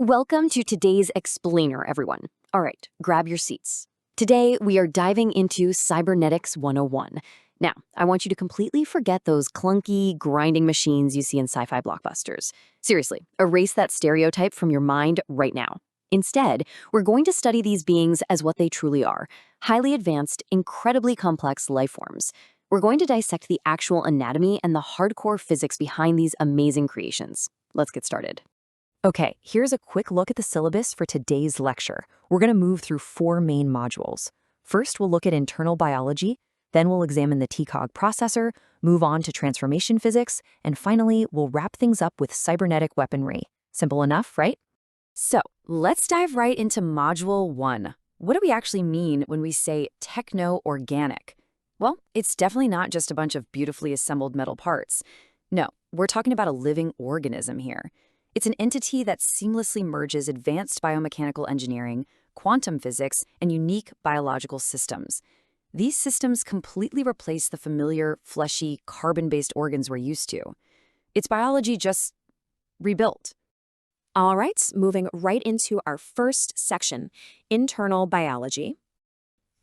Welcome to today's explainer, everyone. All right, grab your seats. Today, we are diving into Cybernetics 101. Now, I want you to completely forget those clunky, grinding machines you see in sci-fi blockbusters. Seriously, erase that stereotype from your mind right now. Instead, we're going to study these beings as what they truly are: highly advanced, incredibly complex life forms. We're going to dissect the actual anatomy and the hardcore physics behind these amazing creations. Let's get started. Okay, here's a quick look at the syllabus for today's lecture. We're going to move through four main modules. First, we'll look at internal biology, then we'll examine the TCOG processor, move on to transformation physics, and finally, we'll wrap things up with cybernetic weaponry. Simple enough, right? So, let's dive right into Module 1. What do we actually mean when we say techno-organic? Well, it's definitely not just a bunch of beautifully assembled metal parts. No, we're talking about a living organism here. It's an entity that seamlessly merges advanced biomechanical engineering, quantum physics, and unique biological systems. These systems completely replace the familiar, fleshy, carbon-based organs we're used to. It's biology just rebuilt. All right, moving right into our first section, internal biology.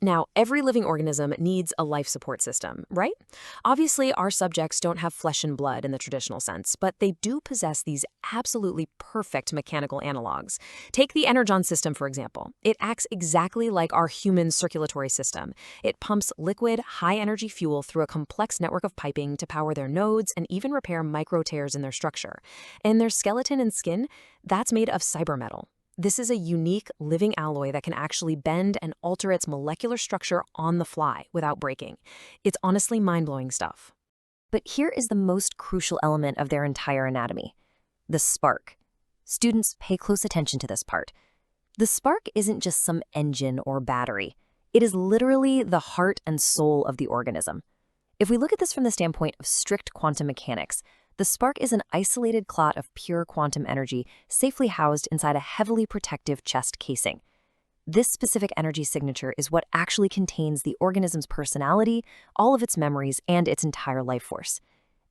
Now, every living organism needs a life support system, right? Obviously, our subjects don't have flesh and blood in the traditional sense, but they do possess these absolutely perfect mechanical analogs. Take the energon system, for example. It acts exactly like our human circulatory system. It pumps liquid, high-energy fuel through a complex network of piping to power their nodes and even repair micro tears in their structure. And their skeleton and skin, that's made of cybermetal. This is a unique living alloy that can actually bend and alter its molecular structure on the fly without breaking. It's honestly mind-blowing stuff. But here is the most crucial element of their entire anatomy: the spark. Students, pay close attention to this part. The spark isn't just some engine or battery. It is literally the heart and soul of the organism. If we look at this from the standpoint of strict quantum mechanics, the spark is an isolated clot of pure quantum energy safely housed inside a heavily protective chest casing. This specific energy signature is what actually contains the organism's personality, all of its memories, and its entire life force.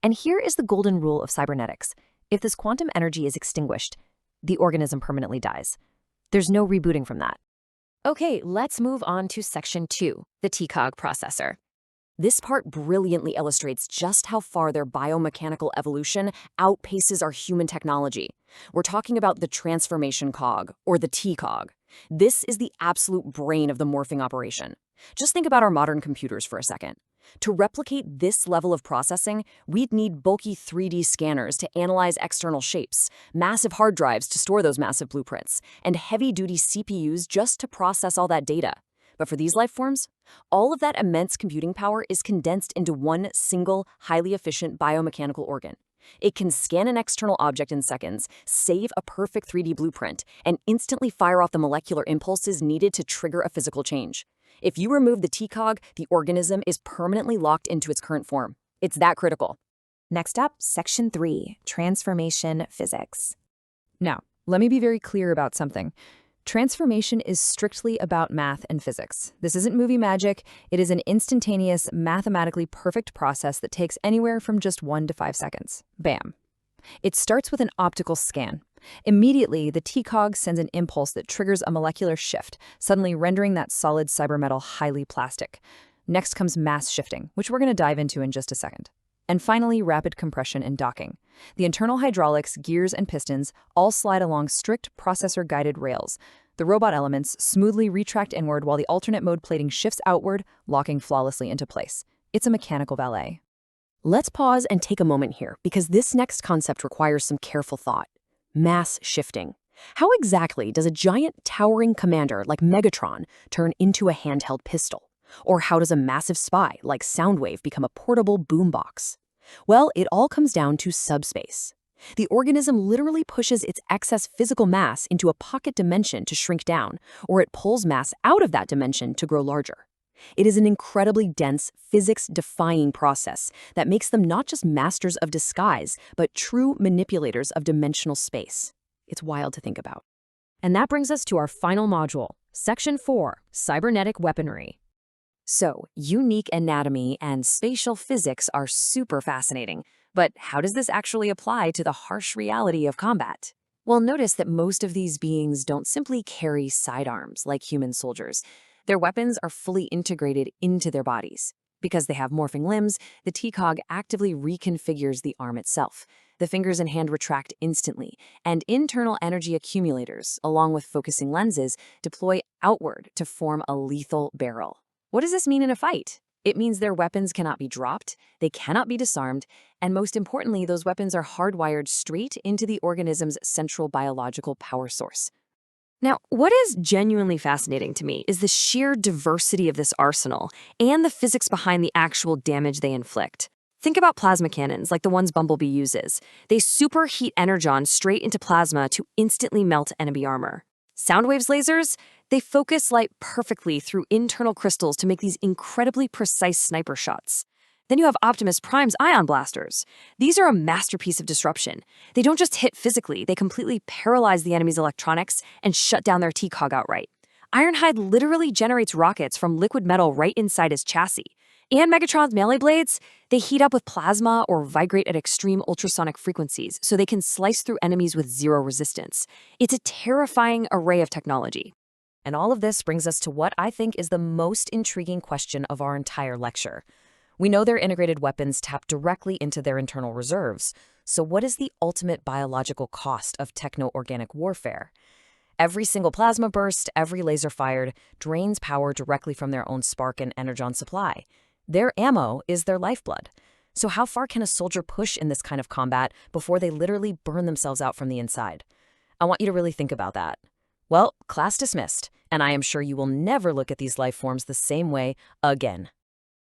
And here is the golden rule of cybernetics: if this quantum energy is extinguished, the organism permanently dies. There's no rebooting from that. Okay, let's move on to Section 2, the TCOG processor. This part brilliantly illustrates just how far their biomechanical evolution outpaces our human technology. We're talking about the transformation cog, or the TCOG. This is the absolute brain of the morphing operation. Just think about our modern computers for a second. To replicate this level of processing, we'd need bulky 3D scanners to analyze external shapes, massive hard drives to store those massive blueprints, and heavy-duty CPUs just to process all that data. But for these life forms, all of that immense computing power is condensed into one single, highly efficient biomechanical organ. It can scan an external object in seconds, save a perfect 3D blueprint, and instantly fire off the molecular impulses needed to trigger a physical change. If you remove the TCOG, the organism is permanently locked into its current form. It's that critical. Next up, Section 3, transformation physics. Now, let me be very clear about something. Transformation is strictly about math and physics. This isn't movie magic. It is an instantaneous, mathematically perfect process that takes anywhere from just 1 to 5 seconds. Bam. It starts with an optical scan. Immediately, the TCOG sends an impulse that triggers a molecular shift, suddenly rendering that solid cybermetal highly plastic. Next comes mass shifting, which we're going to dive into in just a second. And finally, rapid compression and docking. The internal hydraulics, gears, and pistons all slide along strict processor-guided rails. The robot elements smoothly retract inward while the alternate mode plating shifts outward, locking flawlessly into place. It's a mechanical ballet. Let's pause and take a moment here, because this next concept requires some careful thought. Mass shifting. How exactly does a giant towering commander like Megatron turn into a handheld pistol? Or how does a massive spy like Soundwave become a portable boombox? Well, it all comes down to subspace. The organism literally pushes its excess physical mass into a pocket dimension to shrink down, or it pulls mass out of that dimension to grow larger. It is an incredibly dense, physics-defying process that makes them not just masters of disguise, but true manipulators of dimensional space. It's wild to think about. And that brings us to our final module, Section 4, Cybernetic Weaponry. So, unique anatomy and spatial physics are super fascinating, but how does this actually apply to the harsh reality of combat? Well, notice that most of these beings don't simply carry sidearms like human soldiers. Their weapons are fully integrated into their bodies. Because they have morphing limbs, the T-Cog actively reconfigures the arm itself. The fingers and hand retract instantly, and internal energy accumulators, along with focusing lenses, deploy outward to form a lethal barrel. What does this mean in a fight? It means their weapons cannot be dropped, they cannot be disarmed, and most importantly, those weapons are hardwired straight into the organism's central biological power source. Now, what is genuinely fascinating to me is the sheer diversity of this arsenal and the physics behind the actual damage they inflict. Think about plasma cannons like the ones Bumblebee uses. They superheat energon straight into plasma to instantly melt enemy armor. Soundwaves lasers? They focus light perfectly through internal crystals to make these incredibly precise sniper shots. Then you have Optimus Prime's ion blasters. These are a masterpiece of disruption. They don't just hit physically, they completely paralyze the enemy's electronics and shut down their T-Cog outright. Ironhide literally generates rockets from liquid metal right inside his chassis. And Megatron's melee blades, they heat up with plasma or vibrate at extreme ultrasonic frequencies so they can slice through enemies with zero resistance. It's a terrifying array of technology. And all of this brings us to what I think is the most intriguing question of our entire lecture. We know their integrated weapons tap directly into their internal reserves. So what is the ultimate biological cost of techno-organic warfare? Every single plasma burst, every laser fired, drains power directly from their own spark and energon supply. Their ammo is their lifeblood. So how far can a soldier push in this kind of combat before they literally burn themselves out from the inside? I want you to really think about that. Well, class dismissed, and I am sure you will never look at these life forms the same way again.